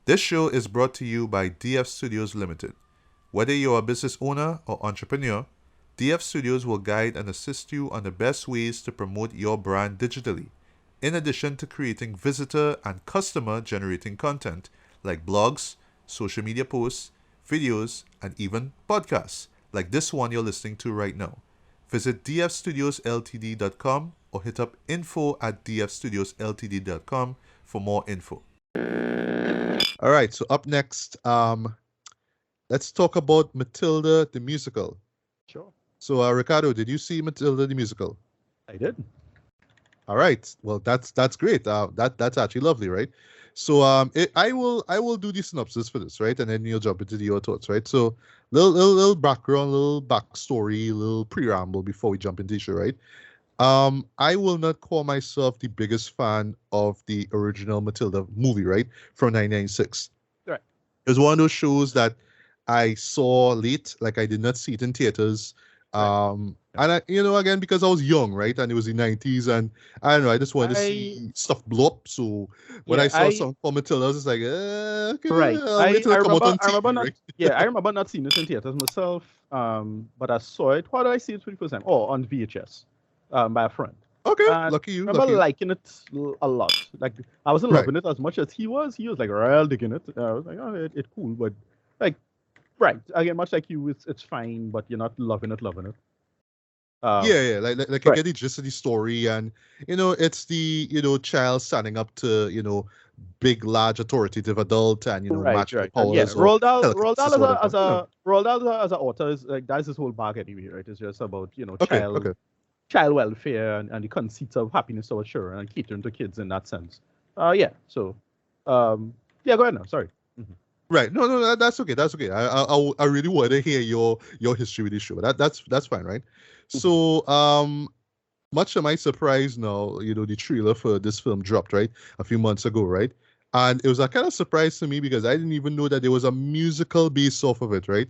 This show is brought to you by DF Studios Limited. Whether you're a business owner or entrepreneur, DF Studios will guide and assist you on the best ways to promote your brand digitally, in addition to creating visitor and customer generating content like blogs, social media posts, videos, and even podcasts like this one you're listening to right now. Visit dfstudiosltd.com or hit up info@dfstudiosltd.com for more info. All right, so up next, let's talk about Matilda the Musical. Sure. So, Ricardo, did you see Matilda the Musical? I did. All right. Well, that's great. That's actually lovely, right? So, I will do the synopsis for this, right, and then you'll jump into your thoughts, right? So, little background, little backstory, little preamble before we jump into the show, right? I will not call myself the biggest fan of the original Matilda movie, right, from 1996. Right. It was one of those shows that I saw late, like I did not see it in theaters. And again, because I was young, right, and it was the 90s, and I don't know, I just wanted to see stuff blow up. So when I saw something for Matilda, I was just like, okay, right. I'll wait till it come out on TV, I remember not, right? I remember not seeing it in theaters myself. But I saw it. How did I see it for the first time? Oh, on VHS, by a friend. Okay, And lucky you. I remember liking it a lot. Like I wasn't loving it as much as he was. He was like real digging it. I was like, oh, it's cool, but like, right again, much like you, it's fine, but you're not loving it. Yeah, like I get the gist of the story, and it's the child standing up to big, large, authoritative adult, and magical powers. Yeah, Roald Dahl as as an author is like that's his whole bag anyway, right? It's just about child welfare and the conceit of happiness of children and catering to kids in that sense. Yeah. So, go ahead now. Sorry. Mm-hmm. Right. No, that's okay. That's okay. I really want to hear your history with this show. That's fine, right? So, much to my surprise now, the trailer for this film dropped, right, a few months ago, right? And it was a kind of surprise to me because I didn't even know that there was a musical based off of it, right?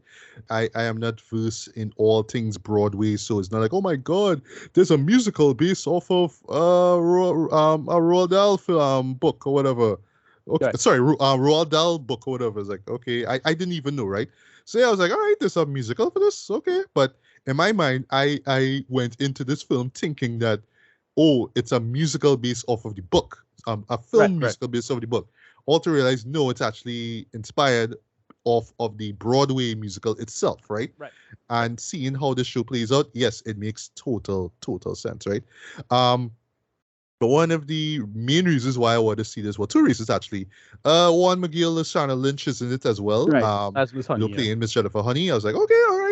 I am not versed in all things Broadway, so it's not like, oh my God, there's a musical based off of a Roald Dahl film book or whatever. Okay, sorry, Roald Dahl book or whatever. It's like, okay, I didn't even know, right? So yeah, I was like, all right, there's a musical for this, okay. But in my mind, I went into this film thinking that, oh, it's a musical based off of the book, a film musical based off of the book. All to realize, no, it's actually inspired off of the Broadway musical itself, right? Right. And seeing how the show plays out, yes, it makes total sense, right? But one of the main reasons why I want to see this, well, two reasons actually. One, McGill Lashana Lynch is in it as well. Right. As Miss Honey, playing Miss Jennifer Honey. I was like, okay, all right.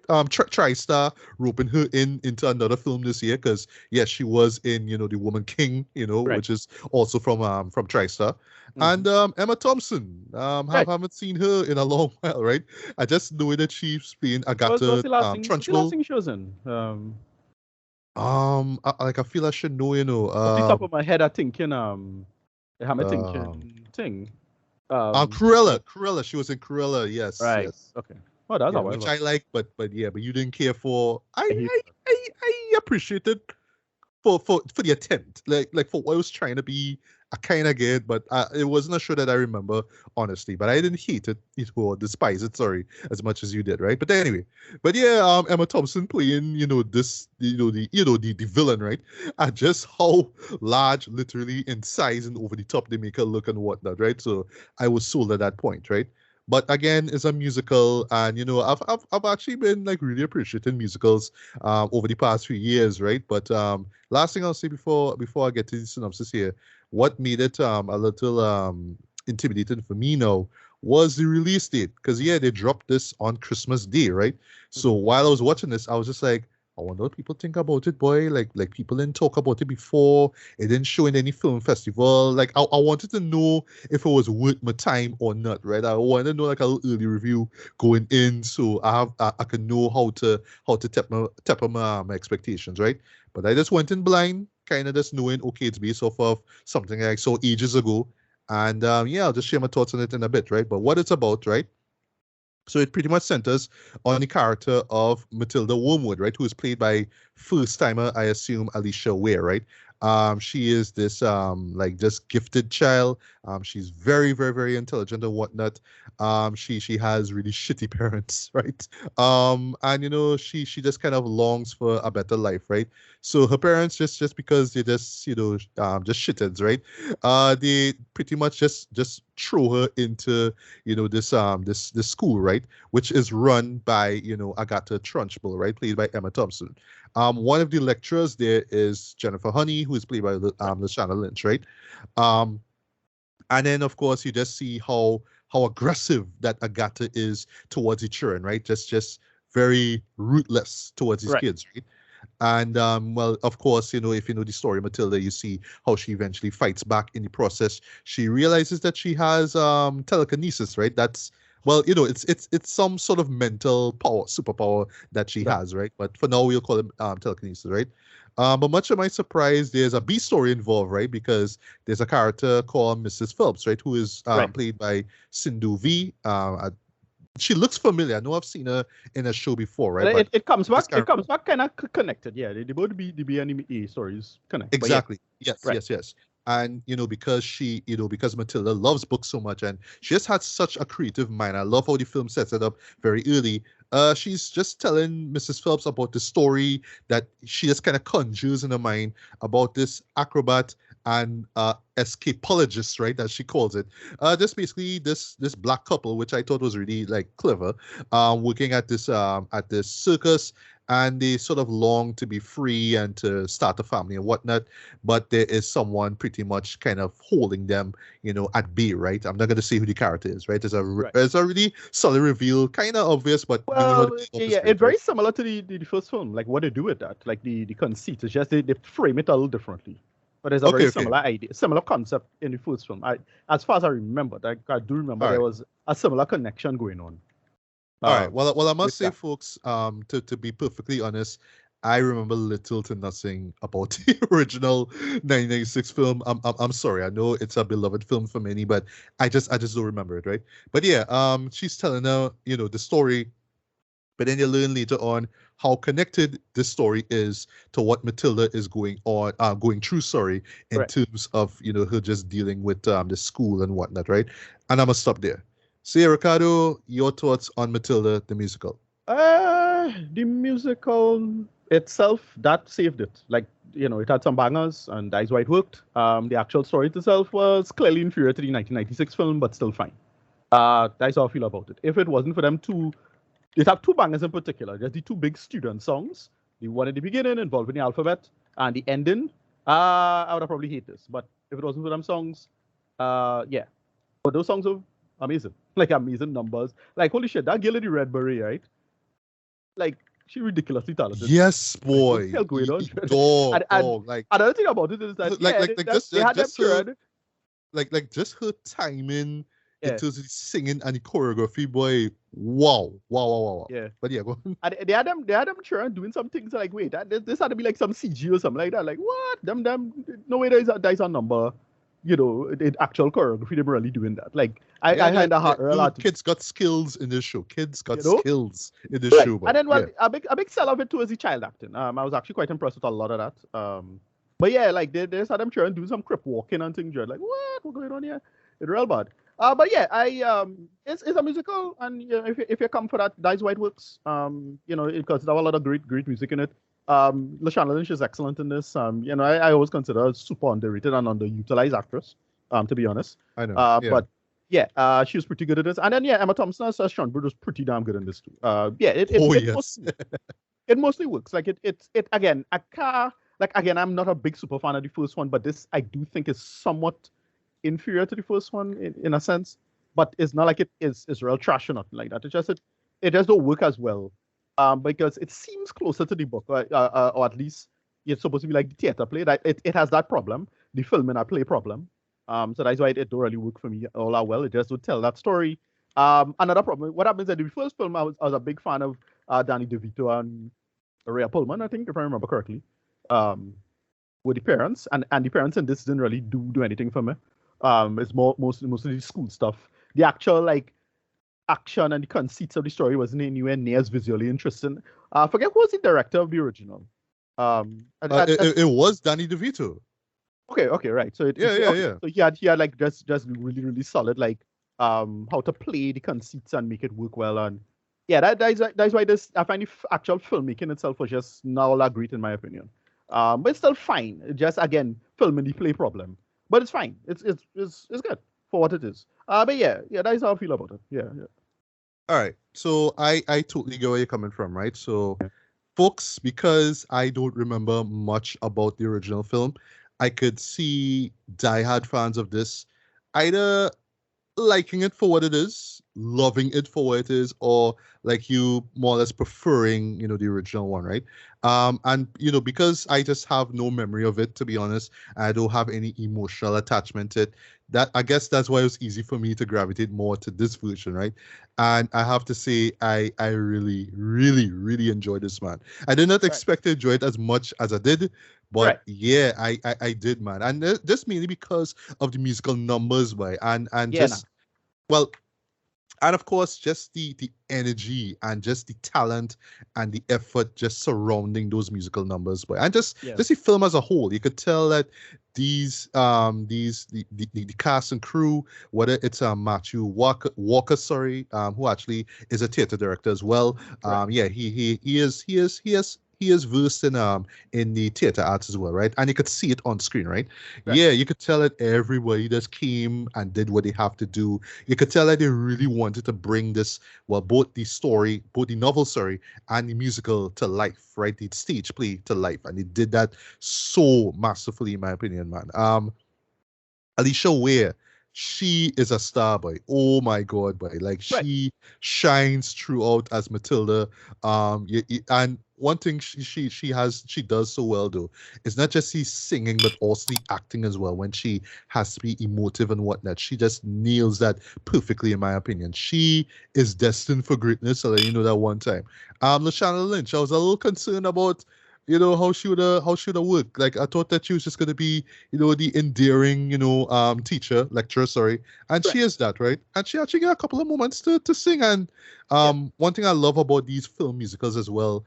TriStar roping her into another film this year because yes, she was in The Woman King, which is also from TriStar. Mm-hmm. And Emma Thompson. Haven't seen her in a long while, right? I just know that she's playing Agatha Trunchbull. What's the last thing she was in? I feel I should know, off the top of my head, I thinking, thing. Cruella. She was in Cruella, yes. Right. Yes. Okay. Oh, that's which I like, but you didn't care for. I appreciate it for the attempt, like for what it was trying to be. I kind of get, but it wasn't a show that I remember honestly. But I didn't hate it or despise it, sorry, as much as you did, right? But anyway, Emma Thompson playing, the villain, right? And just how large, literally in size and over the top they make her look and whatnot, right? So I was sold at that point, right? But again, it's a musical, and I've actually been like really appreciating musicals over the past few years, right? But last thing I'll say before I get to the synopsis here, what made it a little intimidating for me now was the release date, because they dropped this on Christmas Day, right? So while I was watching this, I was just like, I wonder what people think about it, boy. Like people didn't talk about it before. It didn't show in any film festival. Like I wanted to know if it was worth my time or not, right? I wanted to know like a little early review going in, so I can know how to temper my expectations, right? But I just went in blind, kind of just knowing, okay, it's based off of something I saw ages ago, and I'll just share my thoughts on it in a bit, right? But what it's about, right? So it pretty much centers on the character of Matilda Wormwood, right, who is played by first-timer, I assume, Alicia Ware, right? She is this like just gifted child. She's very, very, very intelligent and whatnot. She has really shitty parents, right? And she just kind of longs for a better life, right? So her parents just because they just just shitheads, right? They pretty much just throw her into this school, right, which is run by Agatha Trunchbull, right, played by Emma Thompson. One of the lecturers there is Jennifer Honey, who is played by Lashana Lynch, right? And then of course you just see how aggressive that Agatha is towards the children, right? Just very rootless towards these kids, right? And well, of course, if you know the story of Matilda, you see how she eventually fights back in the process. She realizes that she has telekinesis, right? That's it's some sort of mental power, superpower that she has, right? But for now, we'll call it telekinesis, right? But much to my surprise, there's a B story involved, right? Because there's a character called Mrs. Phelps, right? Who is played by Sindhu V. She looks familiar. I know I've seen her in a show before, right? But it comes back. It comes back kind of connected. Yeah, they both B and A stories connect. Exactly. Yeah. Yes. And because Matilda loves books so much, and she just had such a creative mind. I love how the film sets it up very early. She's just telling Mrs. Phelps about the story that she just kind of conjures in her mind about this acrobat and escapologist, right, as she calls it. Just basically this black couple, which I thought was really like clever, working at this circus, and they sort of long to be free and to start a family and whatnot, but there is someone pretty much kind of holding them, at bay, right? I'm not going to say who the character is, right? There's a really solid reveal, kind of obvious, but it's very similar to the first film, like what they do with that, like the conceit. It's just they frame it a little differently. But there's a very similar idea, similar concept in the first film. As far as I remember, I do remember there was a similar connection going on. All right. Well, I must say, folks, to be perfectly honest, I remember little to nothing about the original 1996 film. I'm sorry. I know it's a beloved film for many, but I just don't remember it, right? But yeah, she's telling her, the story. But then you learn later on how connected this story is to what Matilda is going through, in terms of, her just dealing with the school and whatnot, right? And I'm going to stop there. So, yeah, Ricardo, your thoughts on Matilda the Musical? The musical itself, that saved it. Like, it had some bangers, and That's Why It Worked. The actual story itself was clearly inferior to the 1996 film, but still fine. That's how I feel about it. If it wasn't for them two, it have two bangers in particular. There's the two big student songs. The one at the beginning involving the alphabet, and the ending. I would have probably hate this, but if it wasn't for them songs, yeah. But those songs are amazing. Like, amazing numbers. Like, holy shit, that girl in the red beret, right? Like, she ridiculously talented. Yes, boy. Like, going on? Dog. Like, another thing about it is that just her timing. In terms of the singing and the choreography, boy, wow. Yeah. But yeah, go on. And they had them children doing some things like, wait, this had to be like some CG or something like that. Like, what? No way there's a number. The actual choreography, they were really doing that. Like, I had a lot. Kids got skills in this show. Skills in this show. But, and then, a big sell of it too is the child acting. I was actually quite impressed with a lot of that. But yeah, like, they just had them children doing some crip walking and things. You're like, what? What's going on here? It's real bad. But yeah, it's a musical, and if you come for that, That's Why It Works. Because there was a lot of great music in it. Lashana Lynch is excellent in this. I always consider her super underrated and underutilized actress. To be honest. I know. But yeah, she was pretty good at this. And then Emma Thompson as Sean Bird was pretty damn good in this too. It mostly works. Like it again. I'm not a big super fan of the first one, but this I do think is somewhat inferior to the first one in a sense, but it's not like it is real trash or nothing like that. It just don't work as well, because it seems closer to the book, or at least it's supposed to be like the theater play. That it has that problem, the film and a play problem. So that's why it don't really work for me all that well. It just would tell that story. Another problem. What happens in the first film? I was a big fan of Danny DeVito and Rhea Pullman, I think, if I remember correctly. With the parents, and the parents in this didn't really do anything for me. It's mostly the school stuff. The actual like action and the conceits of the story wasn't anywhere near as visually interesting. Forget who was the director of the original. It was Danny DeVito. Okay, right. So So he had like just really really solid like how to play the conceits and make it work well, and yeah, that's why this I find the actual filmmaking itself was just not all that great in my opinion. But it's still fine. It just again film and the play problem, but it's fine. It's good for what it is. But yeah, that's how I feel about it. Yeah. All right. So I totally get where you're coming from, right? So folks, because I don't remember much about the original film, I could see diehard fans of this either liking it for what it is, loving it for what it is, or like you more or less preferring, the original one, right? And because I just have no memory of it, to be honest, I don't have any emotional attachment to it. That I guess that's why it was easy for me to gravitate more to this version, right? And I have to say, I really, really, really enjoyed this, man. I did not expect to enjoy it as much as I did, but yeah, I did, man. And this mainly because of the musical numbers, boy, and just well, and of course, just the energy and just the talent and the effort just surrounding those musical numbers, boy, and just the film as a whole. You could tell that the cast and crew, whether it's Matthew Walker, sorry, who actually is a theater director as well. Yeah, he is versed in the theater arts as well, right? And you could see it on screen, right? Yeah, you could tell that everybody just came and did what they have to do. You could tell that they really wanted to bring this, well, both the novel, sorry, and the musical to life, right? The stage play to life, and they did that so masterfully, in my opinion, man. Alicia Ware, she is a star, boy. Oh my God, boy! Like she shines throughout as Matilda. And one thing she does so well though is not just the singing but also the acting as well. When she has to be emotive and whatnot, she just nails that perfectly, in my opinion. She is destined for greatness. So let you know that one time. Lashana Lynch, I was a little concerned about how she would have worked. Like I thought that she was just gonna be, the endearing, teacher, lecturer, sorry. And she is that, right? And she actually got a couple of moments to sing. And one thing I love about these film musicals as well,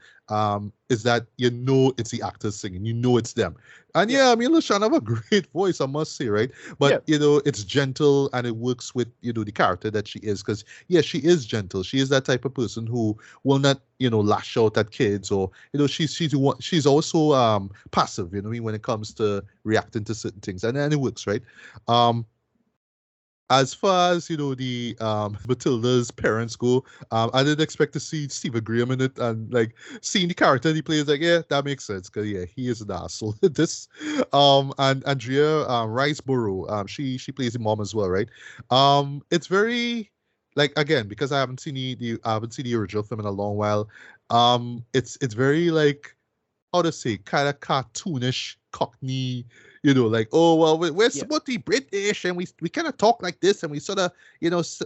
is that it's the actors singing, it's them. And I mean Lashana have a great voice, I must say, right? But it's gentle and it works with, the character that she is, because she is gentle. She is that type of person who will not, lash out at kids, or she's also passive, when it comes to reacting to certain things, and it works, right? As far as the Matilda's parents go, I didn't expect to see Stephen Graham in it, and like seeing the character he plays, like that makes sense, because he is an asshole. This and Andrea Riceborough, she plays the mom as well, right? It's very, like, again, because I haven't seen I haven't seen the original film in a long while. It's very, like, how to say, kind of cartoonish, Cockney, like, oh well, we're supposed to be British, and we kind of talk like this, and we sort of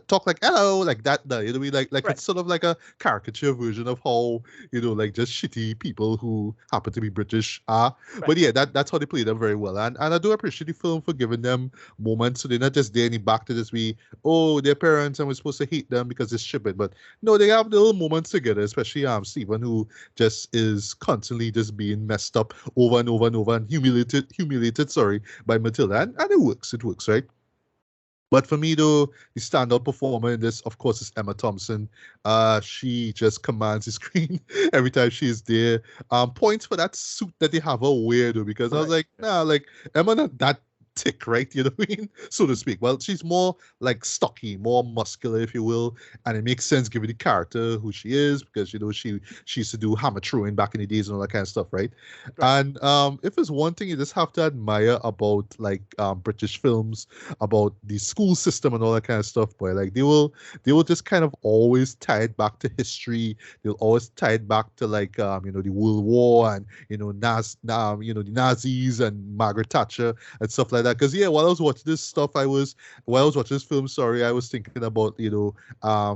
talk like hello, like that. We like it's sort of like a caricature version of how like just shitty people who happen to be British are. But yeah, that's how they play them very well, and I do appreciate the film for giving them moments, so they're not just there in the back to just be, oh, their parents and we're supposed to hate them because it's stupid. But no, they have the little moments together, especially Stephen, who just is constantly just being messed up over and over and over and humiliated, sorry, by Matilda, and it works, right? But for me, though, the standout performer in this, of course, is Emma Thompson. She just commands the screen every time she is there. Points for that suit that they have her wear, though, because I was like, nah, like, Emma not that thick, right? You know what I mean? So to speak. Well, she's more like stocky, more muscular, if you will, and it makes sense given the character who she is, because she used to do hammer throwing back in the days and all that kind of stuff, right? And if there's one thing you just have to admire about like British films, about the school system and all that kind of stuff, boy, like they will just kind of always tie it back to history. They'll always tie it back to like the World War and the Nazis and Margaret Thatcher and stuff like that. Because while I was watching this stuff, I was watching this film, sorry, I was thinking about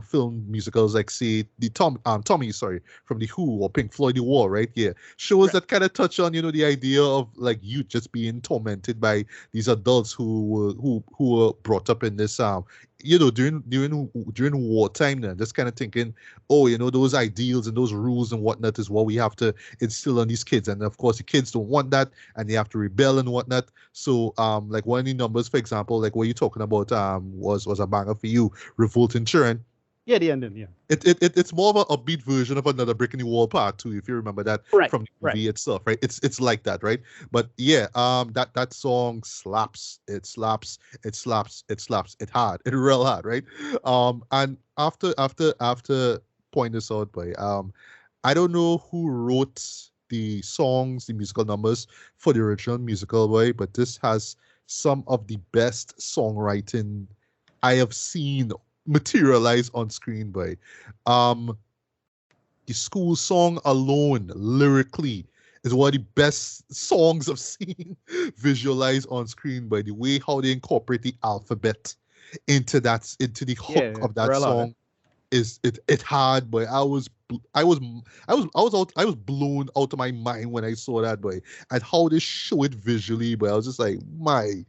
film musicals like, say, the Tommy, sorry, from the Who, or Pink Floyd, The Wall, right? Yeah, shows that kind of touch on the idea of like youth just being tormented by these adults who were brought up in this during wartime, then just kind of thinking, oh, those ideals and those rules and whatnot is what we have to instill on these kids, and of course the kids don't want that, and they have to rebel and whatnot. So like one of the numbers, for example, like what you're talking about was a banger for you, Revolt in Turin. Yeah, the ending, yeah. It's more of an upbeat version of Another Brick in the Wall Part 2, if you remember that from the movie itself, right? It's like that, right? But yeah, that song slaps. It slaps. It slaps. It slaps. It hard. It real hard, right? And after point this out, boy, I don't know who wrote the songs, the musical numbers for the original musical, boy, but this has some of the best songwriting I have seen materialize on screen, by the school song alone lyrically is one of the best songs I've seen visualized on screen, by the way how they incorporate the alphabet into the hook of that song. Is it hard, boy. I was blown out of my mind when I saw that, boy, and how they show it visually, but I was just like, my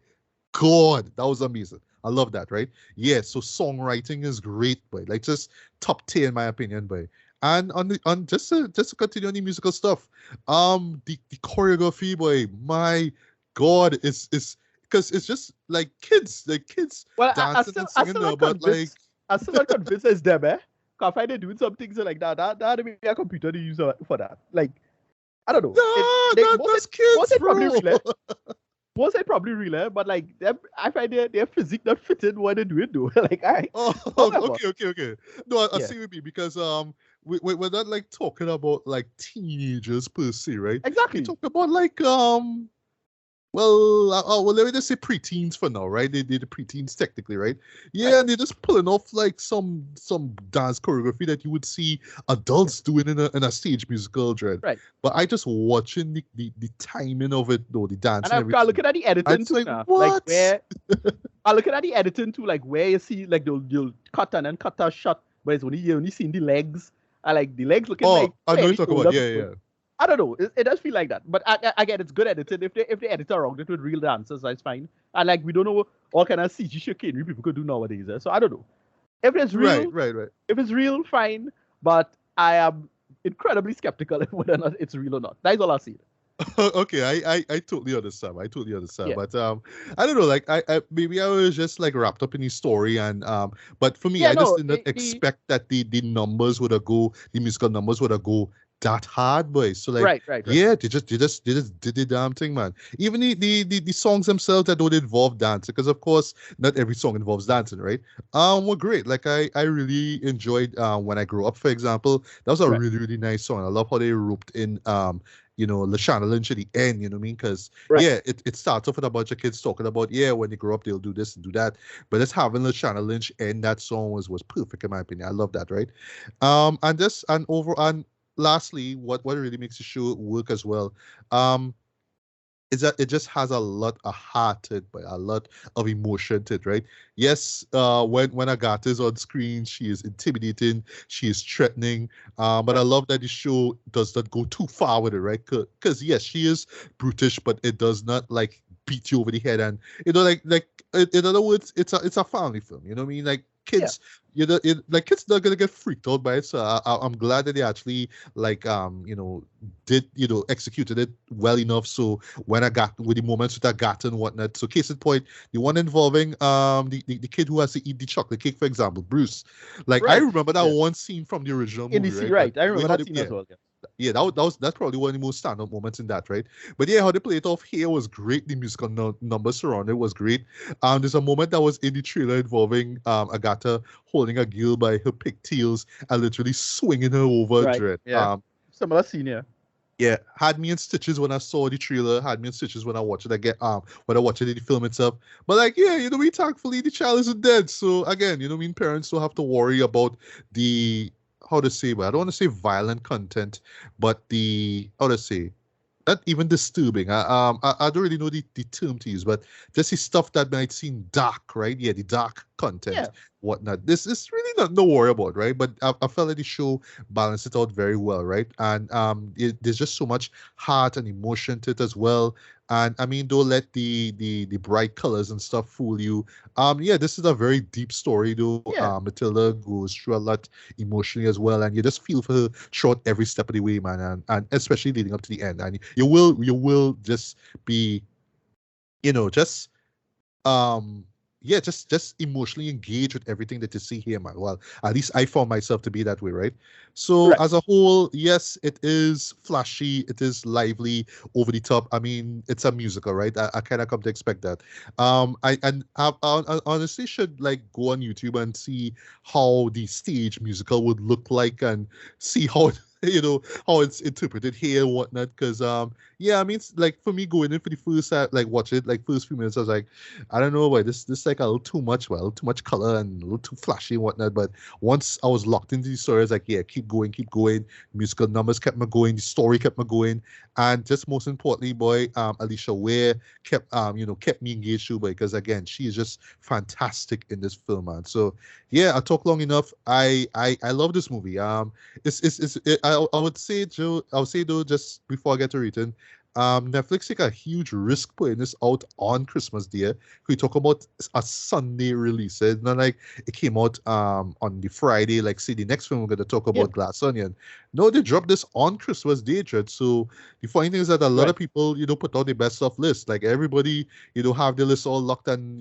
God, that was amazing. I love that, right? Yeah, so songwriting is great, boy. Like just top tier in my opinion, boy. And on just to continue on the musical stuff, the choreography, boy, my God, is because it's just like kids dancing and singing, but like I'm still not convinced it's them, eh? Because if they're doing some things like that be a computer to use for that. Like, I don't know. That's kids, bro. Was it probably real, but like I find their physique not fitting what they do it though. Like okay. No, I see with you because we're not like talking about like teenagers per se, right? Exactly. We talk about like well, let me just say preteens for now, right? They did the preteens technically, right? Yeah, right. And they're just pulling off like some dance choreography that you would see adults doing in a stage musical, dread. Right. But I just watching the timing of it, though, the dance. And I'm looking at the editing too. Like, what? Like where I'm looking at the editing too, like where you see like they'll cut and then cut a shot, but it's only you only seeing the legs. I like the legs looking like. I know you're talking about. Yeah. I don't know. It does feel like that, but again, it's good edited. If they edit around it with real dancers, that's fine. And like we don't know what kind of CG chicanery people could do nowadays. So I don't know. If it's real, right. If it's real, fine. But I am incredibly skeptical of whether or not it's real or not. That's all I see. Okay, I totally understand. Yeah. But I don't know. Like I maybe I was just like wrapped up in the story, and but for me, Yeah, I just did not expect that the numbers would go, the musical numbers would go that hard, boy. So like, right. Yeah, they just did the damn thing, man. Even the songs themselves that don't involve dancing, because of course not every song involves dancing, right? Were great. Like I really enjoyed When I Grow Up, for example. That was a really, really nice song. I love how they roped in Lashana Lynch at the end, you know what I mean? Because yeah, it starts off with a bunch of kids talking about when they grow up they'll do this and do that. But just having Lashana Lynch end that song was perfect in my opinion. I love that, right? And lastly, what really makes the show work as well, is that it just has a lot of heart to it, but a lot of emotion to it, right? Yes, when Agatha is on screen, she is intimidating, she is threatening, but I love that the show does not go too far with it, right? Because yes, she is brutish, but it does not like beat you over the head, and like in other words, it's a family film, you know what I mean? Like kids, kids not gonna get freaked out by it. So I'm glad that they actually executed it well enough. So when I got with the moments with Agatha and whatnot. So case in point, the one involving the kid who has to eat the chocolate cake, for example, Bruce. Like I remember that one scene from the original movie, right? I remember that scene as well. Yeah, that's probably one of the most stand-up moments in that, right? But yeah, how they played it off here was great. The musical numbers surrounding it was great. There's a moment that was in the trailer involving Agatha holding a girl by her pigtails and literally swinging her over. Right. Dread. Yeah. Similar scene, yeah. Yeah, had me in stitches when I saw the trailer. Had me in stitches when I watched it again. When I watched it in the film itself. But like, yeah, thankfully the child isn't dead. So again, parents don't have to worry about the. How to say, but I don't want to say violent content, but not even disturbing. I don't really know the term to use, but just the stuff that might seem dark, right? Yeah, the dark content, whatnot. This is really not no worry about, right? But I felt like the show balanced it out very well, right? And there's just so much heart and emotion to it as well. And I mean, don't let the bright colors and stuff fool you. Yeah, this is a very deep story, though. Matilda goes through a lot emotionally as well, and you just feel for her throughout every step of the way, man, and especially leading up to the end. And you will just be, just just emotionally engaged with everything that you see here, man. Well, at least I found myself to be that way, right? So as a whole, yes, it is flashy, it is lively, over the top. I mean, it's a musical, right? I kind of come to expect that. I honestly should like go on YouTube and see how the stage musical would look like and see how how it's interpreted here and whatnot. Because I mean, it's like for me going in for the first like watch it like first few minutes, I was like, I don't know why this like a little too much, too much color and a little too flashy and whatnot. But once I was locked into the story, I was like, yeah, keep going. Musical numbers kept me going, the story kept me going, and just most importantly, boy, Alicia Ware kept kept me engaged too, boy, because again, she is just fantastic in this film, man. So yeah, I talked long enough. I love this movie. I would say, Joe, though, just before I get to written, Netflix take a huge risk putting this out on Christmas Day. We talk about a Sunday release. It's not like it came out on the Friday, like say the next film we're going to talk about, Glass Onion. No, they dropped this on Christmas Day, Dread. So the funny thing is that a lot of people, put out the best of list. Like everybody, have the list all locked and,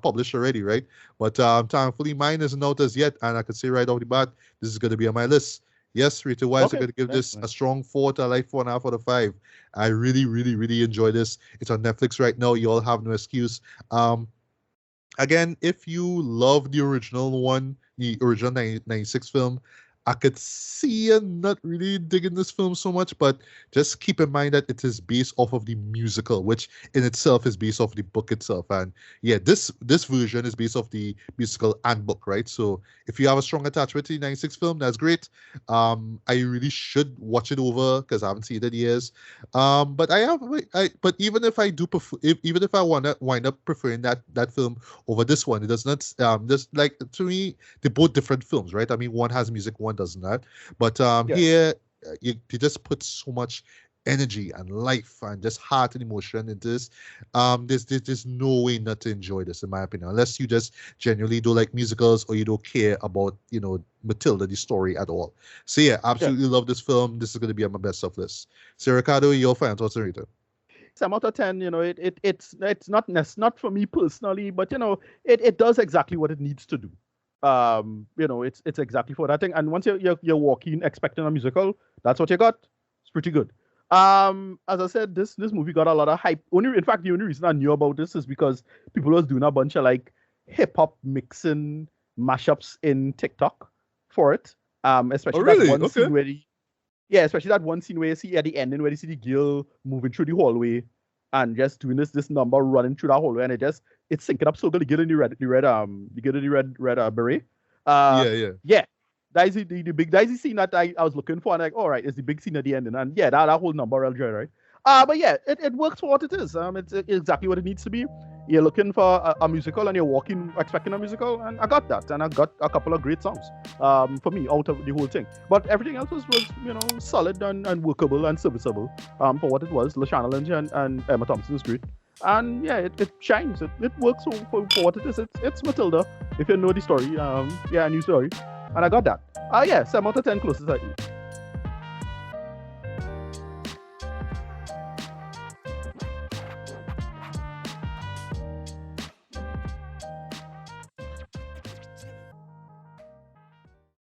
published already, right? But thankfully mine isn't out as yet. And I could say right off the bat, this is going to be on my list. Yes, rating-wise, I'm going to give this a strong 4 to like 4.5 out of 5. I really, really, really enjoy this. It's on Netflix right now. You all have no excuse. Again, if you love the original one, the original 96 film, I could see you not really digging this film so much, but just keep in mind that it is based off of the musical, which in itself is based off the book itself. And yeah, this version is based off the musical and book, right? So if you have a strong attachment to the 96 film, that's great. I really should watch it over because I haven't seen it in years. But but even if I do prefer, even if I want to wind up preferring that film over this one, it does not. Just like to me, they're both different films, right? I mean, one has music, one does not. But here, you just put so much energy and life and just heart and emotion into this. There's no way not to enjoy this, in my opinion, unless you just genuinely don't like musicals or you don't care about Matilda the story at all. So yeah, absolutely love this film. This is going to be on my best of list. So Ricardo, your final thoughts on it? 7 out of 10. It's not for me personally, but it does exactly what it needs to do. It's exactly for that thing. And once you're walking expecting a musical, that's what you got. It's pretty good. As I said, this movie got a lot of hype. In fact, the only reason I knew about this is because people was doing a bunch of like hip hop mixing mashups in TikTok for it. Especially that one scene where especially that one scene where you see at the ending where you see the girl moving through the hallway and just doing this number running through that hallway, and it's syncing up so good to get in the red beret. That is the scene that I was looking for, and like, all right, it's the big scene at the end, and that whole number, right? But yeah, it works for what it is. It's exactly what it needs to be. You're looking for a musical, and you're walking expecting a musical, and I got that, and I got a couple of great songs for me out of the whole thing. But everything else was solid and workable and serviceable for what it was. LaShana Lynch and Emma Thompson is great. And yeah, it shines. It works for what it is. It's Matilda. If you know the story, a new story. And I got that. 7 out of 10 closest I eat.